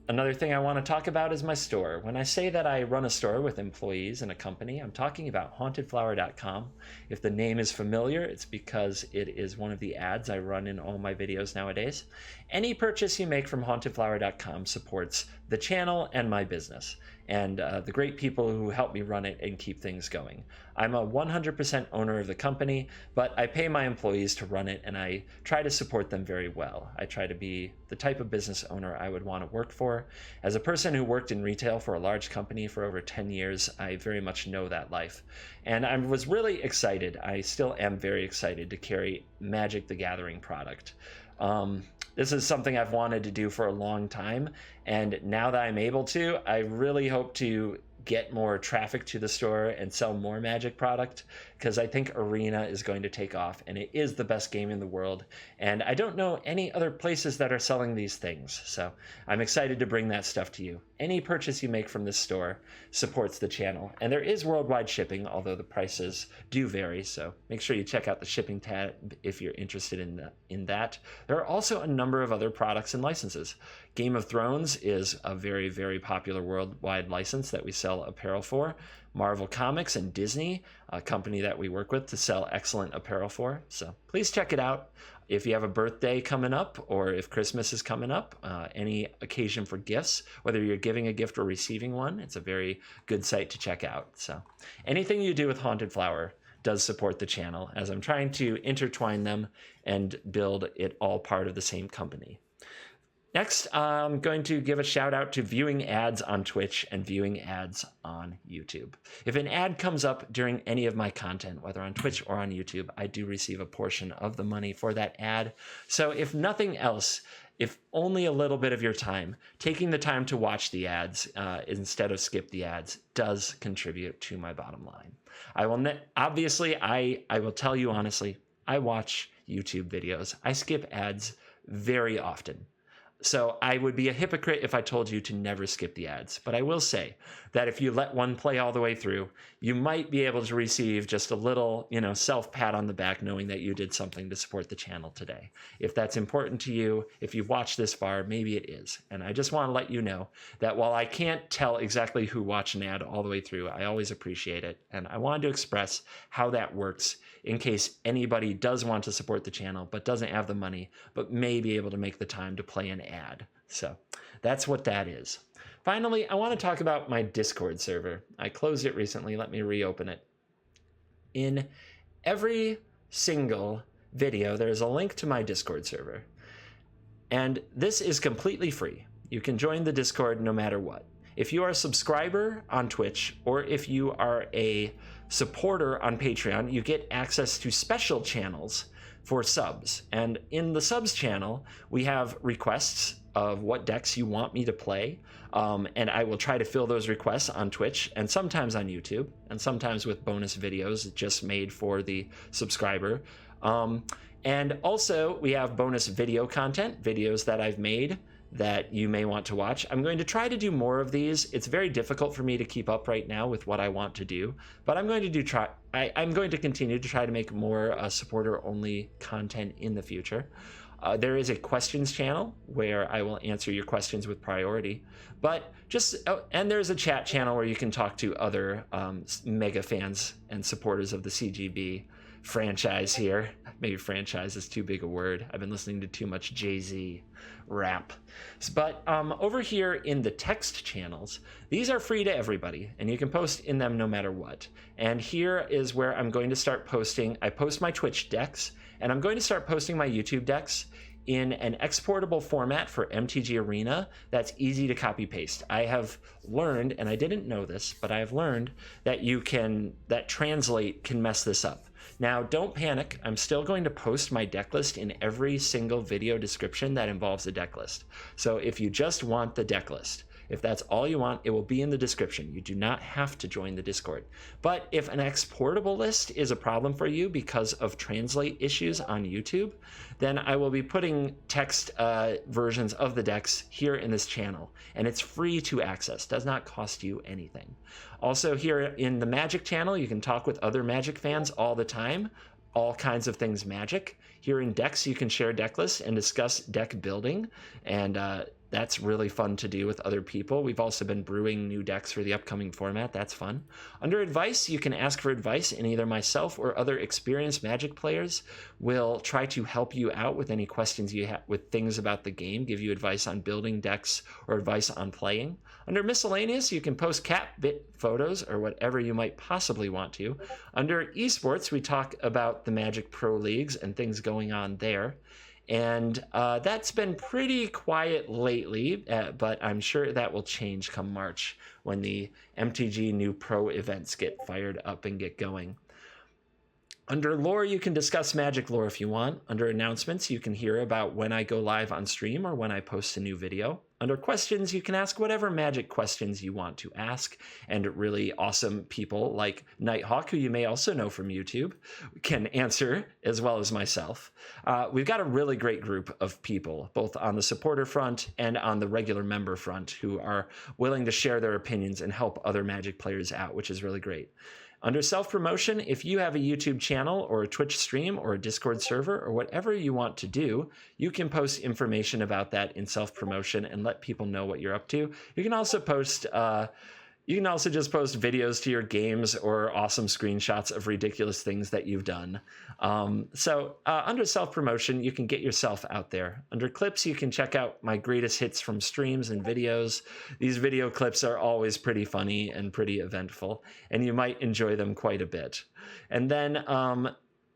Another thing I want to talk about is my store. When I say that I run a store with employees in a company, I'm talking about hauntedflower.com. If the name is familiar, it's because it is one of the ads I run in all my videos nowadays. Any purchase you make from hauntedflower.com supports the channel and my business, and the great people who help me run it and keep things going. I'm a 100% owner of the company, but I pay my employees to run it, and I try to support them very well. I try to be the type of business owner I would want to work for. As a person who worked in retail for a large company for over 10 years, I very much know that life. And I was really excited, I still am very excited to carry Magic the Gathering product. This is something I've wanted to do for a long time, and now that I'm able to, I really hope to get more traffic to the store and sell more Magic product, because I think Arena is going to take off, and it is the best game in the world, and I don't know any other places that are selling these things, so I'm excited to bring that stuff to you. Any purchase you make from this store supports the channel, and there is worldwide shipping, although the prices do vary, so make sure you check out the shipping tab if you're interested in that. There are also a number of other products and licenses. Game of Thrones is a very, very popular worldwide license that we sell apparel for. Marvel Comics and Disney, a company that we work with to sell excellent apparel for. So please check it out. If you have a birthday coming up, or if Christmas is coming up, any occasion for gifts, whether you're giving a gift or receiving one, it's a very good site to check out. So anything you do with Haunted Flower does support the channel, as I'm trying to intertwine them and build it all part of the same company. Next, I'm going to give a shout out to viewing ads on Twitch and viewing ads on YouTube. If an ad comes up during any of my content, whether on Twitch or on YouTube, I do receive a portion of the money for that ad. So if nothing else, if only a little bit of your time, taking the time to watch the ads instead of skip the ads does contribute to my bottom line. I will tell you honestly, I watch YouTube videos. I skip ads very often. So I would be a hypocrite if I told you to never skip the ads. But I will say that if you let one play all the way through, you might be able to receive just a little, self-pat on the back knowing that you did something to support the channel today. If that's important to you, if you've watched this far, maybe it is. And I just want to let you know that while I can't tell exactly who watched an ad all the way through, I always appreciate it. And I wanted to express how that works in case anybody does want to support the channel but doesn't have the money, but may be able to make the time to play an ad. So that's what that is. Finally, I want to talk about my Discord server. I closed it recently. Let me reopen it. In every single video, there's a link to my Discord server. And this is completely free. You can join the Discord no matter what. If you are a subscriber on Twitch, or if you are a supporter on Patreon, you get access to special channels for subs. And in the subs channel, we have requests of what decks you want me to play, and I will try to fill those requests on Twitch and sometimes on YouTube, and sometimes with bonus videos just made for the subscriber. And also we have bonus video content, videos that I've made that you may want to watch. I'm going to try to do more of these. It's very difficult for me to keep up right now with what I want to do, but I'm going to continue to try to make more supporter only content in the future. There is a questions channel where I will answer your questions with priority, and there's a chat channel where you can talk to other mega fans and supporters of the CGB franchise here. Maybe franchise is too big a word. I've been listening to too much Jay-Z rap. But over here in the text channels, these are free to everybody, and you can post in them no matter what. And here is where I'm going to start posting. I post my Twitch decks, and I'm going to start posting my YouTube decks in an exportable format for MTG Arena that's easy to copy paste. I have learned, and I didn't know this, but I have learned that that translate can mess this up. Now, don't panic. I'm still going to post my deck list in every single video description that involves a deck list. So if you just want the deck list, if that's all you want, it will be in the description. You do not have to join the Discord. But if an exportable list is a problem for you because of translate issues on YouTube, then I will be putting text versions of the decks here in this channel. And it's free to access, does not cost you anything. Also here in the Magic channel, you can talk with other Magic fans all the time, all kinds of things Magic. Here in decks, you can share deck lists and discuss deck building, and that's really fun to do with other people. We've also been brewing new decks for the upcoming format. That's fun. Under advice, you can ask for advice, and either myself or other experienced Magic players will try to help you out with any questions you have with things about the game, give you advice on building decks or advice on playing. Under miscellaneous, you can post cat bit photos or whatever you might possibly want to. Under esports, we talk about the Magic Pro Leagues and things going on there. And that's been pretty quiet lately, but I'm sure that will change come March when the MTG new pro events get fired up and get going. Under lore, you can discuss Magic lore if you want. Under announcements, you can hear about when I go live on stream or when I post a new video. Under questions, you can ask whatever Magic questions you want to ask, and really awesome people like Nighthawk, who you may also know from YouTube, can answer, as well as myself. We've got a really great group of people, both on the supporter front and on the regular member front, who are willing to share their opinions and help other Magic players out, which is really great. Under self-promotion, if you have a YouTube channel or a Twitch stream or a Discord server or whatever you want to do, you can post information about that in self-promotion and let people know what you're up to. You can also post just post videos to your games or awesome screenshots of ridiculous things that you've done. Under self-promotion, you can get yourself out there. Under clips, you can check out my greatest hits from streams and videos. These video clips are always pretty funny and pretty eventful, and you might enjoy them quite a bit. And then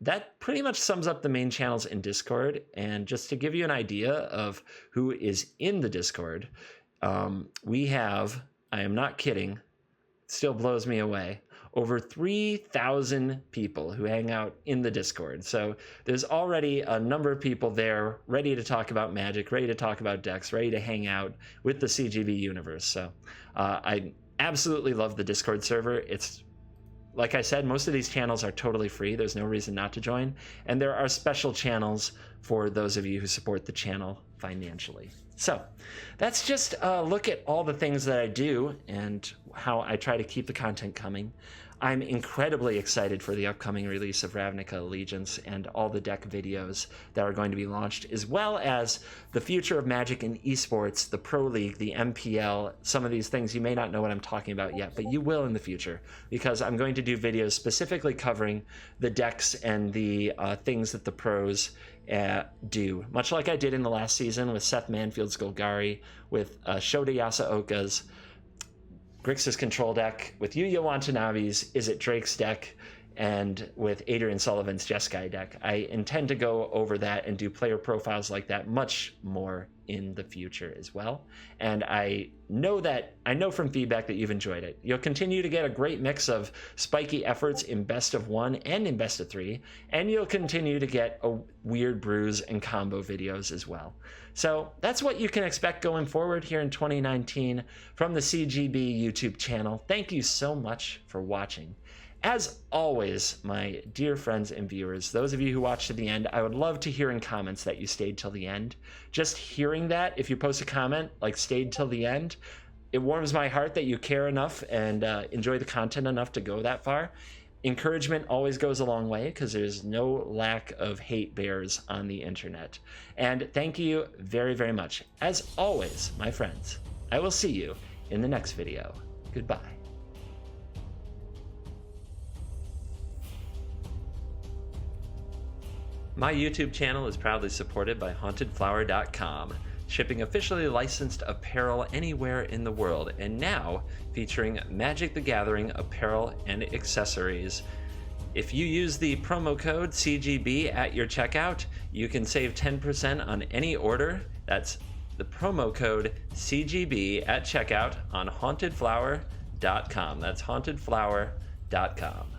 that pretty much sums up the main channels in Discord. And just to give you an idea of who is in the Discord, we have, I am not kidding, still blows me away, over 3,000 people who hang out in the Discord. So there's already a number of people there ready to talk about Magic, ready to talk about decks, ready to hang out with the CGB universe. So I absolutely love the Discord server. It's, like I said, most of these channels are totally free. There's no reason not to join. And there are special channels for those of you who support the channel financially. So that's just a look at all the things that I do and how I try to keep the content coming. I'm incredibly excited for the upcoming release of Ravnica Allegiance and all the deck videos that are going to be launched, as well as the future of Magic in esports, the Pro League, the MPL, some of these things you may not know what I'm talking about yet, but you will in the future, because I'm going to do videos specifically covering the decks and the things that the pros do, much like I did in the last season with Seth Manfield's Golgari, with Shota Yasuoka's Grixis control deck, with Yuya Watanabe's Is It Drake's deck, and with Adrian Sullivan's Jeskai deck. I intend to go over that and do player profiles like that much more in the future as well. And I know from feedback that you've enjoyed it. You'll continue to get a great mix of spiky efforts in best of 1 and in best of 3, and you'll continue to get weird brews and combo videos as well. So that's what you can expect going forward here in 2019 from the CGB YouTube channel. Thank you so much for watching. As always, my dear friends and viewers, those of you who watched to the end, I would love to hear in comments that you stayed till the end. Just hearing that, if you post a comment like stayed till the end, it warms my heart that you care enough and enjoy the content enough to go that far. Encouragement always goes a long way because there's no lack of hate bears on the internet. And thank you very, very much. As always, my friends, I will see you in the next video. Goodbye. My YouTube channel is proudly supported by HauntedFlower.com, shipping officially licensed apparel anywhere in the world, and now featuring Magic the Gathering apparel and accessories. If you use the promo code CGB at your checkout, you can save 10% on any order. That's the promo code CGB at checkout on HauntedFlower.com. That's HauntedFlower.com.